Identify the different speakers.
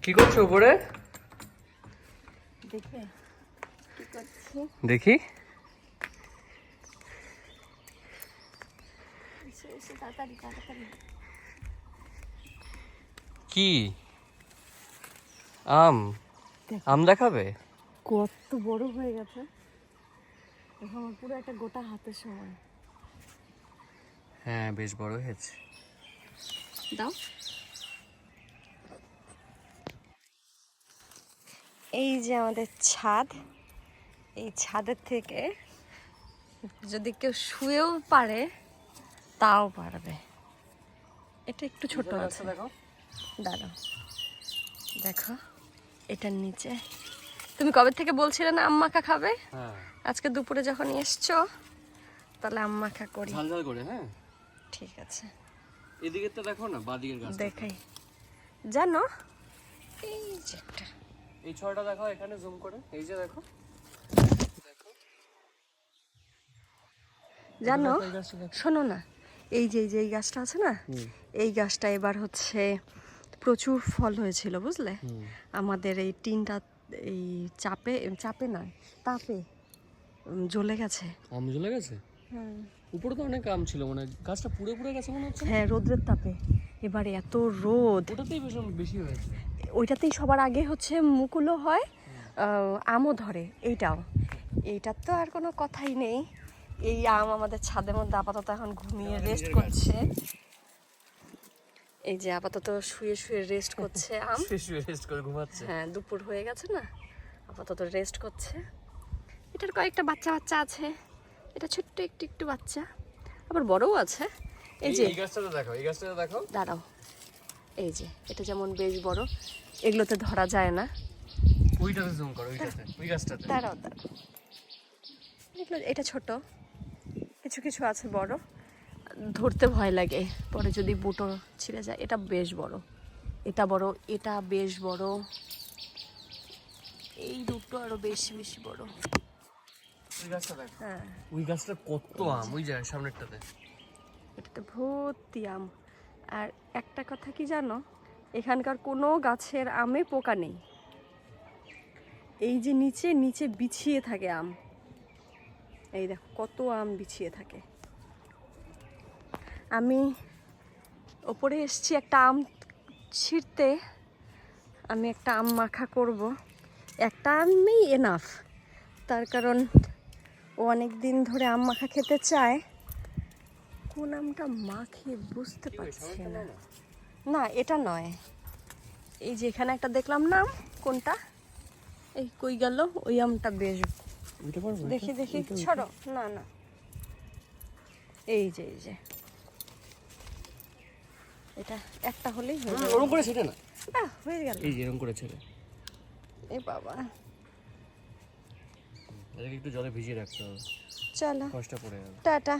Speaker 1: কি করছো উপরে?
Speaker 2: দেখে কি করছি
Speaker 1: দেখি।
Speaker 2: তাড়াতাড়ি তাড়াতাড়ি।
Speaker 1: কি? আম? আম দেখাবে?
Speaker 2: কত বড় হয়ে গেছে, এখন আমার পুরো একটা গোটা হাতের সমান।
Speaker 1: হ্যাঁ, বেশ বড় হয়েছে।
Speaker 2: দাও। এই যে আমাদের ছাদ, এই ছাদের থেকে যদি কেউ শুয়েও পারে তাও পারবে। এটা একটু ছোট আছে,
Speaker 1: দেখো।
Speaker 2: দাঁড়াও দেখো এটার নিচে। তুমি কবে থেকে বলছিলে না আম মাখা খাবে?
Speaker 1: হ্যাঁ,
Speaker 2: আজকে দুপুরে যখন এসছো তাহলে আম মাখা করি।
Speaker 1: ঝাল ঝাল করে। হ্যাঁ,
Speaker 2: ঠিক আছে,
Speaker 1: এদিকে তো দেখো না, বাদিকের গাছ
Speaker 2: দেখাই। জানো এই যে একটা,
Speaker 1: এই ছয়টা দেখো এখানে জুম করে, এই যে দেখো।
Speaker 2: জানো
Speaker 1: এই গাছটা দেখো।
Speaker 2: শোনো না, এই যে এই গাছটা আছে না, এই গাছটা এবার হচ্ছে প্রচুর ফল হয়েছিল বুঝলে। আমাদের এই টিনটা এই চাপে চাপে না তাপে জ্বলে গেছে।
Speaker 1: আম জ্বলে গেছে?
Speaker 2: হ্যাঁ
Speaker 1: উপরে তো অনেক আম ছিল, মানে গাছটা পুড়ে পুড়ে গেছে মনে হচ্ছে।
Speaker 2: হ্যাঁ, রোদ্রের তাপে এবারে এত রোদ।
Speaker 1: ওটাতেই ভীষণ বেশি হয়েছে।
Speaker 2: ওইটাতেই সবার আগে হচ্ছে মুকুলও হয়, আমও ধরে। এইটার তো আর কোনো কথাই নেই। এই আম আমাদের ছাদের মধ্যে আপাতত এখন ঘুমিয়ে রেস্ট করছে। এই যে আপাতত শুয়ে শুয়ে রেস্ট করছে আম।
Speaker 1: শুয়ে রেস্ট করে ঘুমাচ্ছে।
Speaker 2: হ্যাঁ, দুপুর হয়ে গেছে না, আপাতত রেস্ট করছে। এটার কয়েকটা বাচ্চা বাচ্চা আছে, এটা ছোট্ট একটু একটু বাচ্চা, আবার বড়ও আছে। এই যে
Speaker 1: এই গাছটাতে দেখো, এই গাছটাতে দেখো।
Speaker 2: দাঁড়াও, এই যে এটা যেমন বেশ বড়, এগুলোতে ধরা যায় না।
Speaker 1: ওইটাতে জুম করো, ওইটাতে, ওই গাছটাতে।
Speaker 2: দাঁড়াও দাঁড়াও, এটা ছোট, কিছু কিছু আছে বড়, ধরতে ভয় লাগে পরে যদি বুটো ছিঁড়ে যায়। এটা বেশ বড়, এটা বড়, এটা বেশ বড়, এই দুটো আরো বেশি বেশি বড়।
Speaker 1: ওই গাছটা দেখো।
Speaker 2: হ্যাঁ,
Speaker 1: ওই গাছটা কত আম, ওই যায় সামনেরটাতে।
Speaker 2: এটাতে ভর্তি আম। আর একটা কথা কি জানো, এখানকার কোনো গাছের আমে পোকা নেই। এই যে নিচে নিচে বিছিয়ে থাকে আম, এই দেখো কত আম বিছিয়ে থাকে। আমি ওপরে এসছি একটা আম ছিঁড়তে, আমি একটা আম মাখা করব। একটা আমই এনাফ, তার কারণ ও অনেক দিন ধরে আম মাখা খেতে চায়। কোন আমটা মাখে বুঝতে পারছি না। না এটা নয়, এই যে এখানে একটা দেখলাম না আম, কোনটা এই কই গেল, ওই আমটা বেশ। দেখি দেখি, ছাড়ো না না, এই যে এটা একটা হলেই হয়ে যাবে।
Speaker 1: ওরকম করে ছেড়ে না,
Speaker 2: হয়ে গেল।
Speaker 1: এই যে এরকম করে ছেড়ে।
Speaker 2: এই বাবা,
Speaker 1: এটাকে একটু জলে ভিজিয়ে রাখতে হবে,
Speaker 2: চলো
Speaker 1: কষ্ট পড়ে যাবে।
Speaker 2: টাটা।